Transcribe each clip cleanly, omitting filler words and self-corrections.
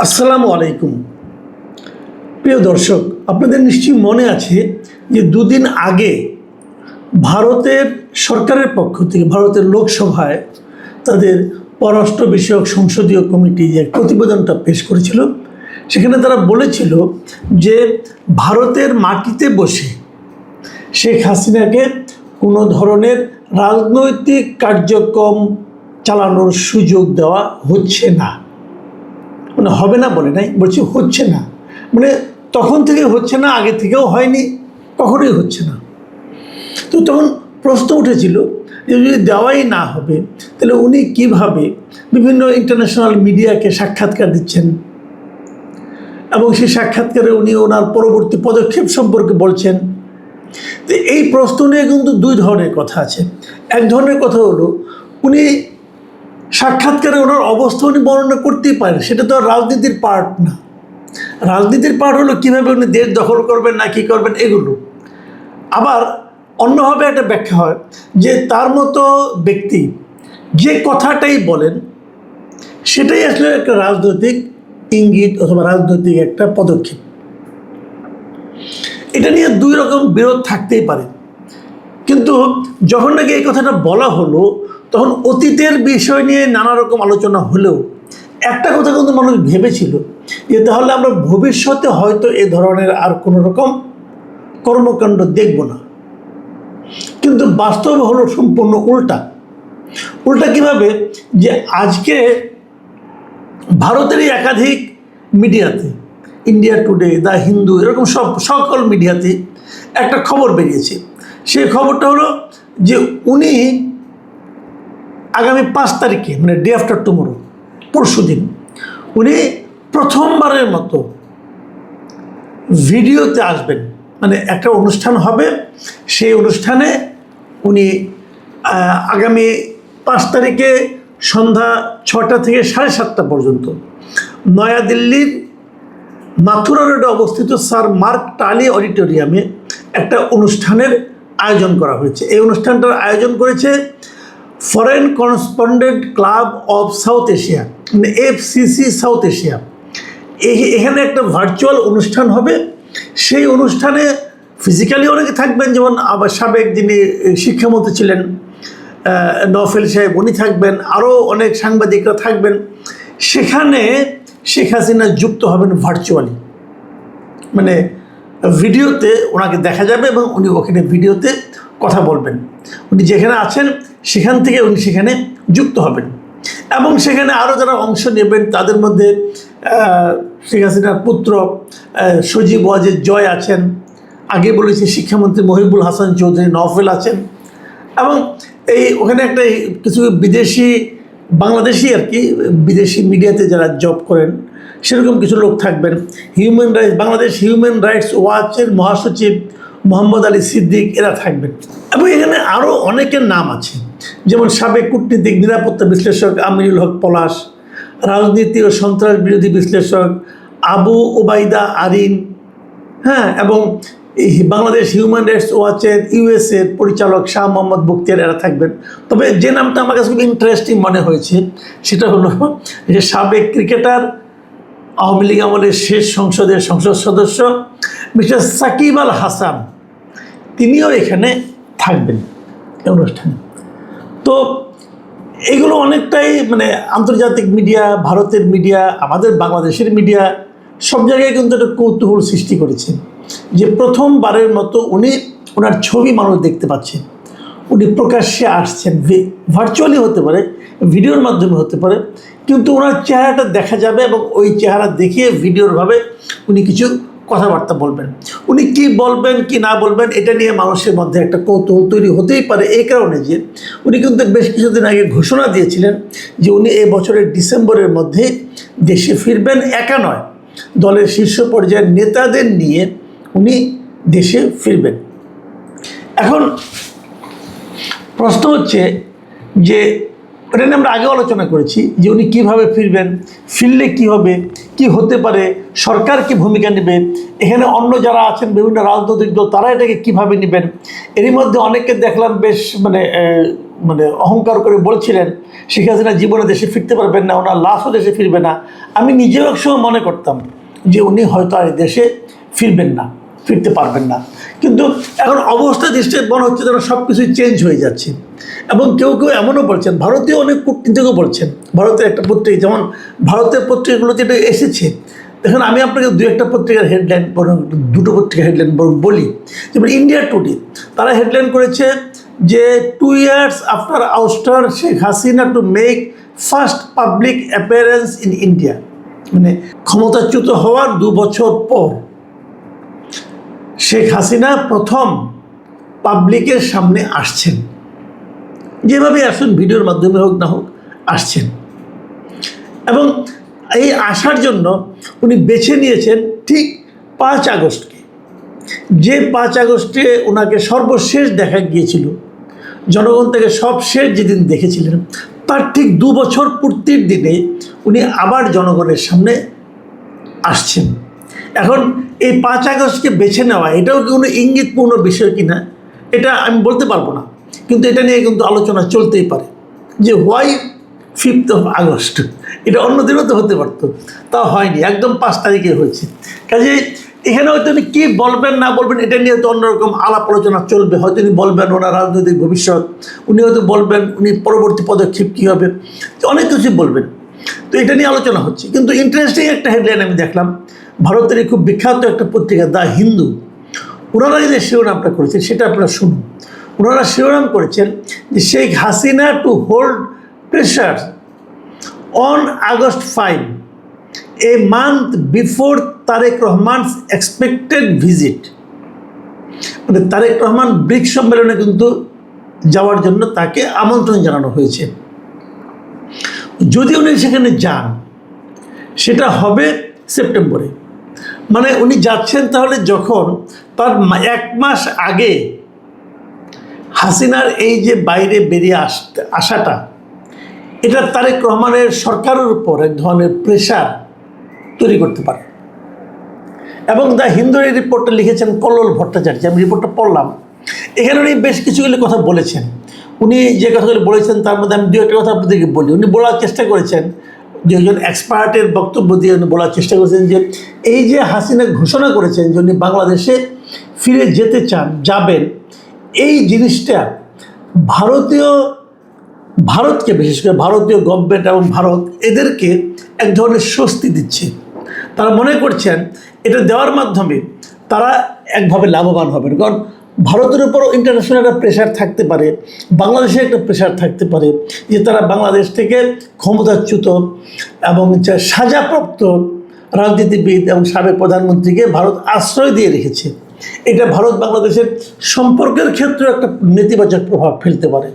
আসসালামু আলাইকুম। প্রিয় দর্শক, আপনাদের নিশ্চয়ই মনে আছে যে দুদিন আগে ভারতের সরকারের পক্ষ থেকে ভারতের লোকসভায় তাদের পররাষ্ট্র বিষয়ক সংসদীয় কমিটি যে প্রতিবেদনটা পেশ করেছিল, সেখানে তারা বলেছিল যে ভারতের মাটিতে বসে শেখ হাসিনাকে কোনো ধরনের রাজনৈতিক কার্যক্রম চালানোর সুযোগ দেওয়া হচ্ছে না। মানে হবে না বলে নাই, বলছি হচ্ছে না, মানে তখন থেকে হচ্ছে না, আগে থেকেও হয়নি, কখনোই হচ্ছে না। তো তখন প্রশ্ন উঠেছিল যে যদি দেওয়াই না হবে তাহলে উনি কিভাবে বিভিন্ন ইন্টারন্যাশনাল মিডিয়াকে সাক্ষাৎকার দিচ্ছেন এবং সেই সাক্ষাৎকারে উনি ওনার পরবর্তী পদক্ষেপ সম্পর্কে বলছেন। তো এই প্রশ্ন নিয়ে কিন্তু দুই ধরনের কথা আছে। এক ধরনের কথা হলো উনি সাক্ষাৎকারে ওনার অবস্থা উনি বর্ণনা করতেই পারেন, সেটা তো আর রাজনীতির পার্ট না। রাজনীতির পার্ট হলো কীভাবে উনি দেশ দখল করবেন না কী করবেন এগুলো। আবার অন্যভাবে একটা ব্যাখ্যা হয় যে তার মতো ব্যক্তি যে কথাটাই বলেন সেটাই আসলে একটা রাজনৈতিক ইঙ্গিত অথবা রাজনৈতিক একটা পদক্ষেপ। এটা নিয়ে দুই রকম বিরোধ থাকতেই পারে, কিন্তু যখন নাকি এই কথাটা বলা হলো তখন অতীতের বিষয় নিয়ে নানা রকম আলোচনা হলেও একটা কথা কিন্তু মানুষ ভেবেছিল যে তাহলে আমরা ভবিষ্যতে হয়তো এ ধরনের আর কোনো রকম কর্মকাণ্ড দেখব না। কিন্তু বাস্তব হলো সম্পূর্ণ উল্টা। উল্টা কীভাবে? যে আজকে ভারতেরই একাধিক মিডিয়াতে, ইন্ডিয়া টুডে, দ্য হিন্দু, এরকম সকল মিডিয়াতে একটা খবর বেরিয়েছে। সেই খবরটা হলো যে উনি আগামী 5 তারিখে, মানে ডে আফটার টুমোরো, পরশু দিন, উনি প্রথমবারের মতো ভিডিওতে আসবেন। মানে একটা অনুষ্ঠান হবে, সেই অনুষ্ঠানে উনি আগামী 5 তারিখে সন্ধ্যা 6টা থেকে 7:30 পর্যন্ত নয়াদিল্লির মাথুরা রোডে অবস্থিত স্যার মার্ক টালি অডিটোরিয়ামে একটা অনুষ্ঠানের আয়োজন করা হয়েছে। এই অনুষ্ঠানটার আয়োজন করেছে foreign correspondent club of south Asia, মানে FCC সাউথ এশিয়া। এখানে একটা ভার্চুয়াল অনুষ্ঠান হবে। সেই অনুষ্ঠানে ফিজিক্যালি অনেকে থাকবেন, যেমন আবার সাবেক যিনি শিক্ষামন্ত্রী ছিলেন নওফেল সাহেব, উনি থাকবেন, আরও অনেক সাংবাদিকরা থাকবেন। সেখানে শেখ হাসিনা যুক্ত হবেন ভার্চুয়ালি, মানে ভিডিওতে ওনাকে দেখা যাবে এবং উনি ওখানে ভিডিওতে কথা বলবেন। উনি যেখানে আছেন সেখান থেকে উনি সেখানে যুক্ত হবেন এবং সেখানে আরও যারা অংশ নেবেন তাদের মধ্যে শেখ হাসিনার পুত্র সজীব ওয়াজেদ জয় আছেন, আগে বলেছি শিক্ষামন্ত্রী মহিবুল হাসান চৌধুরী নওফেল আছেন, এবং ওখানে একটা কিছু বিদেশি বাংলাদেশি আর কি বিদেশি মিডিয়াতে যারা জব করেন সেরকম কিছু লোক থাকবেন। বাংলাদেশ হিউম্যান রাইটস ওয়াচের মহাসচিব মোহাম্মদ আলী সিদ্দিক, এরা থাকবেন। এবং এখানে আরও অনেকের নাম আছে, যেমন সাবেক কূটনীতিক নিরাপত্তা বিশ্লেষক আমিনুল হক পলাশ, রাজনীতি ও সন্ত্রাস বিরোধী বিশ্লেষক আবু ওবায়দা আরিন, হ্যাঁ, এবং বাংলাদেশ হিউম্যান রাইটস ওয়াচের USA পরিচালক শাহ মোহাম্মদ বখতিয়ার, এরা থাকবেন। তবে যে নামটা আমার কাছে খুব ইন্টারেস্টিং মনে হয়েছে সেটা হলো যে সাবেক ক্রিকেটার, আওয়ামী লীগ আমলের শেষ সংসদের সংসদ সদস্য মিস্টার সাকিব আল হাসান, তিনিও এখানে থাকবেন এই অনুষ্ঠানে। তো এগুলো অনেকটাই মানে আন্তর্জাতিক মিডিয়া, ভারতের মিডিয়া, আমাদের বাংলাদেশের মিডিয়া, সব জায়গায় কিন্তু একটা কৌতূহল সৃষ্টি করেছে যে প্রথমবারের মতো উনি ওনার ছবি মানুষ দেখতে পাচ্ছে, উনি প্রকাশ্যে আসছেন। ভার্চুয়ালি হতে পারে, ভিডিওর মাধ্যমে হতে পারে, কিন্তু ওনার চেহারাটা দেখা যাবে এবং ওই চেহারা দেখিয়ে ভিডিওরভাবে উনি কিছু কথাবার্তা বলবেন। উনি কি বলবেন কি না বলবেন এটা নিয়ে মানুষের মধ্যে একটা কৌতূহল তৈরি হতেই পারে, এই কারণে যে উনি কিন্তু বেশ কিছুদিন আগে ঘোষণা দিয়েছিলেন যে উনি এই বছরের ডিসেম্বরের মধ্যে দেশে ফিরবেন। একা নয়, দলের শীর্ষ পর্যায়ের নেতাদের নিয়ে উনি দেশে ফিরবেন। এখন প্রশ্ন হচ্ছে যে এটা নিয়ে আমরা আগে আলোচনা করেছি যে উনি কীভাবে ফিরবেন, ফিরলে কী হবে, কি হতে পারে, সরকার কি ভূমিকা নেবে, এখানে অন্য যারা আছেন বিভিন্ন রাজনৈতিক দল তারা এটাকে কীভাবে নেবেন। এরই মধ্যে অনেককে দেখলাম বেশ মানে মানে অহংকার করে বলছিলেন শেখ হাসিনা জীবনে দেশে ফিরতে পারবেন না, ওনার লাশও দেশে ফিরবে না, আমি নিজেও একসময় মনে করতাম যে উনি হয়তো আর দেশে ফিরবেন না, ফিরতে পারবেন না। কিন্তু এখন অবস্থা দৃষ্টিতে মনে হচ্ছে যেন সব কিছুই চেঞ্জ হয়ে যাচ্ছে। এবং কেউ কেউ এমনও বলছেন, ভারতীয় অনেক কূটনীতিকও বলছেন, ভারতের একটা পত্রিকা, যেমন ভারতের পত্রিকাগুলো যেটা এসেছে, দেখুন আমি আপনাকে দু একটা পত্রিকার হেডলাইন বরং দুটো পত্রিকার হেডলাইন বরং বলি। যেমন ইন্ডিয়া টুডে, তারা হেডলাইন করেছে যে 2 years after ouster Sheikh Hasina to make first public appearance in India, মানে ক্ষমতাচ্যুত হওয়ার 2 বছর পর শেখ হাসিনা প্রথম পাবলিকের সামনে আসছেন, যেভাবে আসুন ভিডিওর মাধ্যমে হোক না হোক আসছেন। এবং এই আসার জন্য উনি বেছে নিয়েছেন ঠিক 5 আগস্টকে, যে 5 আগস্টে ওনাকে সর্বশেষ দেখা গিয়েছিল, জনগণ থেকে সবশেষ যেদিন দেখেছিলেন, তার ঠিক 2 বছর পূর্তির দিনে উনি আবার জনগণের সামনে আসছেন। এখন এই 5 আগস্টকে বেছে নেওয়া, এটাও কি কোনো ইঙ্গিতপূর্ণ বিষয় কিনা এটা আমি বলতে পারবো না, কিন্তু এটা নিয়ে কিন্তু আলোচনা চলতেই পারে যে হোয়াই 5th আগস্ট, এটা অন্য দিনও তো হতে পারতো, তা হয়নি, একদম 5 তারিখে হয়েছে। কাজে এখানে হয়তো উনি কী বলবেন না বলবেন এটা নিয়ে তো অন্যরকম আলাপ আলোচনা চলবে। হয়তো উনি বলবেন ওনার রাজনৈতিক ভবিষ্যৎ, উনি হয়তো বলবেন উনি পরবর্তী পদক্ষেপ কী হবে, অনেক কিছুই বলবেন। তো এটা নিয়ে আলোচনা হচ্ছে। কিন্তু ইন্টারেস্টিং একটা হেডলাইন আমি দেখলাম, ভারতের খুব বিখ্যাত একটা পত্রিকা দ্য হিন্দু, ওনারা যে শিরোনামটা করেছেন সেটা আপনারা শুনুন। ওনারা শিরোনাম করেছেন যে Sheikh Hasina to hold pressure on August 5, a month before Tarique Rahman's expected visit. মানে তারেক রহমান ব্রিক্স সম্মেলনে কিন্তু যাওয়ার জন্য তাকে আমন্ত্রণ জানানো হয়েছে। যদি উনি সেখানে যান সেটা হবে সেপ্টেম্বরে, মানে উনি যাচ্ছেন তাহলে যখন তার 1 মাস আগে হাসিনার এই যে বাইরে বেরিয়ে আসাটা, এটা তারেক রহমানের সরকারের উপর এক ধরনের প্রেশার তৈরি করতে পারে। এবং দ্য হিন্দুর এই রিপোর্টটা লিখেছেন কল্লোল ভট্টাচার্য, আমি রিপোর্টটা পড়লাম। এখানে উনি বেশ কিছুগুলি কথা বলেছেন। উনি যে কথাগুলি বলেছেন তার মধ্যে আমি 2 একটা কথা আপনাদেরকে বলি। উনি বলার চেষ্টা করেছেন, যে একজন এক্সপার্টের বক্তব্য দিয়ে উনি বলার চেষ্টা করেছেন যে এই যে হাসিনা ঘোষণা করেছেন যে উনি বাংলাদেশে ফিরে যেতে চান, যাবেন, এই জিনিসটা ভারতকে বিশেষ করে ভারতীয় গভর্নমেন্ট এবং ভারত এদেরকে এক ধরনের স্বস্তি দিচ্ছে। তারা মনে করছেন এটা দেওয়ার মাধ্যমে তারা একভাবে লাভবান হবেন, কারণ ভারতের উপরও ইন্টারন্যাশনাল একটা প্রেশার থাকতে পারে, বাংলাদেশে একটা প্রেশার থাকতে পারে যে তারা বাংলাদেশ থেকে ক্ষমতাচ্যুত এবং সাজাপ্রাপ্ত রাজনীতিবিদ এবং সাবেক প্রধানমন্ত্রীকে ভারত আশ্রয় দিয়ে রেখেছে। এটা ভারত বাংলাদেশের সম্পর্কের ক্ষেত্রে একটা নেতিবাচক প্রভাব ফেলতে পারে।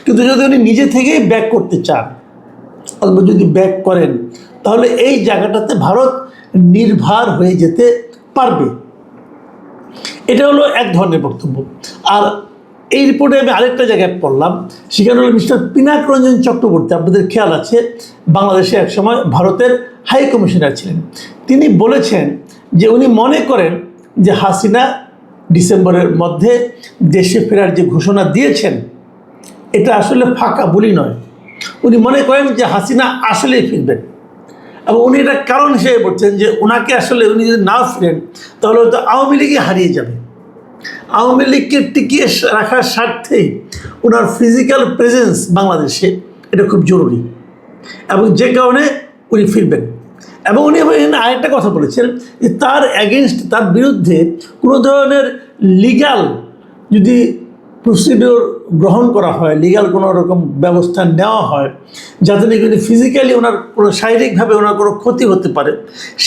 কিন্তু যদি উনি নিজে থেকেই ব্যাক করতে চান অথবা যদি ব্যাক করেন, তাহলে এই জায়গাটাতে ভারত নির্ভর হয়ে যেতে পারবে। এটা হলো এক ধরনের বক্তব্য। আর এই রিপোর্টে আমি আরেকটা জায়গায় পড়লাম, সেখানে হলো মিস্টার পিনাক রঞ্জন চক্রবর্তী, আপনাদের খেয়াল আছে বাংলাদেশে একসময় ভারতের হাই কমিশনার ছিলেন। তিনি বলেছেন যে উনি মনে করেন যে হাসিনা ডিসেম্বরের মধ্যে দেশে ফেরার যে ঘোষণা দিয়েছেন এটা আসলে ফাঁকা বলি নয়। উনি মনে করেন যে হাসিনা আসলেই ফিরবেন, এবং উনি এটা কারণ হিসেবে বলছেন যে ওনাকে আসলে উনি যদি না ফিরেন তাহলে হয়তো আওয়ামী লীগই হারিয়ে যাবে। আওয়ামী লীগকে টিকিয়ে রাখার স্বার্থেই ওনার ফিজিক্যাল প্রেজেন্স বাংলাদেশে এটা খুব জরুরি, এবং যে কারণে উনি ফিরবেন। এবং উনি আরেকটা কথা বলেছেন যে তার অ্যাগেনস্ট, তার বিরুদ্ধে কোনো ধরনের লিগ্যাল যদি প্রসিডিওর গ্রহণ করা হয়, লিগ্যাল কোনো রকম ব্যবস্থা নেওয়া হয় যাতে নাকি উনি ফিজিক্যালি ওনার কোনো শারীরিকভাবে ওনার কোনো ক্ষতি হতে পারে,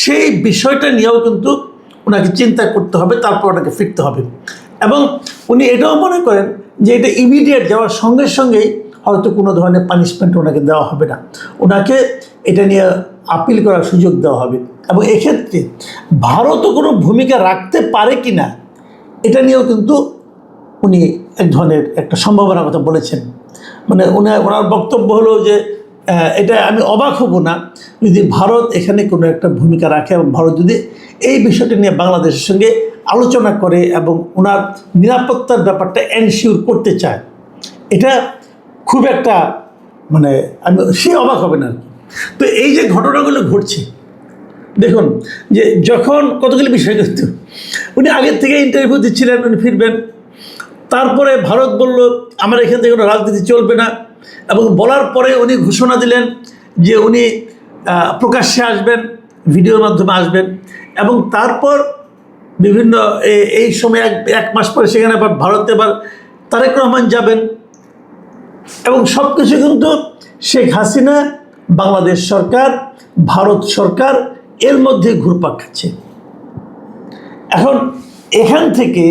সেই বিষয়টা নিয়েও কিন্তু ওনাকে চিন্তা করতে হবে, তারপর ওনাকে ফিরতে হবে। এবং উনি এটাও মনে করেন যে এটা ইমিডিয়েট যাওয়ার সঙ্গে সঙ্গেই হয়তো কোনো ধরনের পানিশমেন্ট ওনাকে দেওয়া হবে না, ওনাকে এটা নিয়ে আপিল করার সুযোগ দেওয়া হবে। এবং এক্ষেত্রে ভারতও কোনো ভূমিকা রাখতে পারে কি না এটা নিয়েও কিন্তু উনি এক ধরনের একটা সম্ভাবনার কথা বলেছেন। মানে ওনার বক্তব্য হলো যে এটা আমি অবাক হব না যদি ভারত এখানে কোনো একটা ভূমিকা রাখে, এবং ভারত যদি এই বিষয়টি নিয়ে বাংলাদেশের সঙ্গে আলোচনা করে এবং ওনার নিরাপত্তার ব্যাপারটা এনশিওর করতে চায়। এটা খুব একটা মানে সে অবাক হবে না আর কি। তো এই যে ঘটনাগুলো ঘটছে, দেখুন যে যখন কতগুলি বিষয় কিন্তু উনি আগের থেকে ইন্টারভিউ দিচ্ছিলেন, উনি ফিরবেন, তারপরে ভারত বলল আমার এখান থেকে কোনো রাজনীতি চলবে না, এবং বলার পরে উনি ঘোষণা দিলেন যে উনি প্রকাশ্যে আসবেন, ভিডিওর মাধ্যমে আসবেন, এবং তারপর বিভিন্ন এই সময় এক মাস পরে সেখানে আবার ভারতে আবার তারেক রহমান যাবেন, এবং সব কিছু কিন্তু শেখ হাসিনা, বাংলাদেশ সরকার, ভারত সরকার এর মধ্যে ঘুরপাক খাচ্ছে। এখন এখান থেকে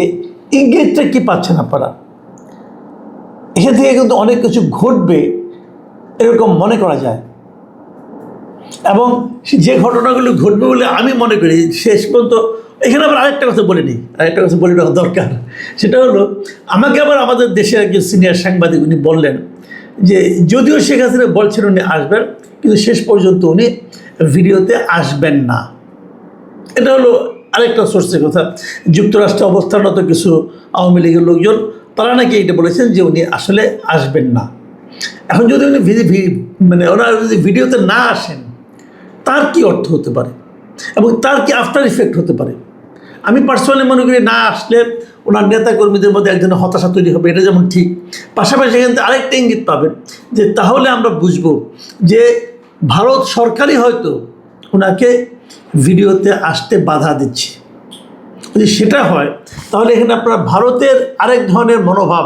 ইঙ্গিতটা কি পাচ্ছেন আপনারা? এখান থেকে কিন্তু অনেক কিছু ঘটবে এরকম মনে করা যায়, এবং যে ঘটনাগুলো ঘটবে বলে আমি মনে করি শেষ পর্যন্ত। এখানে আবার আরেকটা কথা বলে নিই, আরেকটা কথা বলে নেওয়া দরকার। সেটা হলো, আমাকে আবার আমাদের দেশের একজন সিনিয়র সাংবাদিক উনি বললেন যে যদিও শেখ হাসিনা বলছেন উনি আসবেন, কিন্তু শেষ পর্যন্ত উনি ভিডিওতে আসবেন না। এটা হলো আরেকটা সোর্সের কথা। যুক্তরাষ্ট্রে অবস্থানরত কিছু আওয়ামী লীগের লোকজন তারা নাকি এটা বলেছেন যে উনি আসলে আসবেন না। এখন যদি উনি মানে ওনারা যদি ভিডিওতে না আসেন, তার কি অর্থ হতে পারে এবং তার কি আফটার ইফেক্ট হতে পারে? আমি পার্সোনালি মনে করি না আসলে ওনার নেতাকর্মীদের মধ্যে একজনের হতাশা তৈরি হবে, এটা যেমন ঠিক, পাশাপাশি এখান থেকে আরেকটা ইঙ্গিত পাবেন যে তাহলে আমরা বুঝবো যে ভারত সরকারই হয়তো ওনাকে ভিডিওতে আসতে বাধা দিচ্ছে। যদি সেটা হয় তাহলে এখানে আপনার ভারতের আরেক ধরনের মনোভাব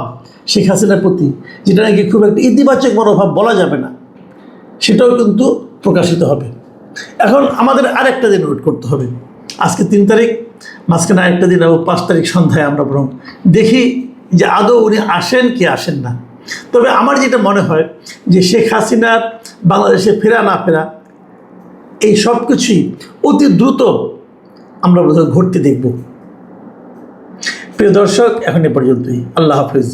শেখ হাসিনার প্রতি, যেটা নাকি খুব একটা ইতিবাচক মনোভাব বলা যাবে না, সেটাও কিন্তু প্রকাশিত হবে। এখন আমাদের আরেকটা দিন ওয়েট করতে হবে। আজকে 3 তারিখ, মাঝখানে আরেকটা দিন এবং 5 তারিখ সন্ধ্যায় আমরা বরং দেখি যে আদৌ উনি আসেন কি আসেন না। তবে আমার যেটা মনে হয় যে শেখ হাসিনার বাংলাদেশে ফেরা না ফেরা এই সব কিছুই অতি দ্রুত আমরা বোধহয় ঘটতে দেখব। প্রিয় দর্শক, এখন এ পর্যন্তই। আল্লাহ হাফিজ।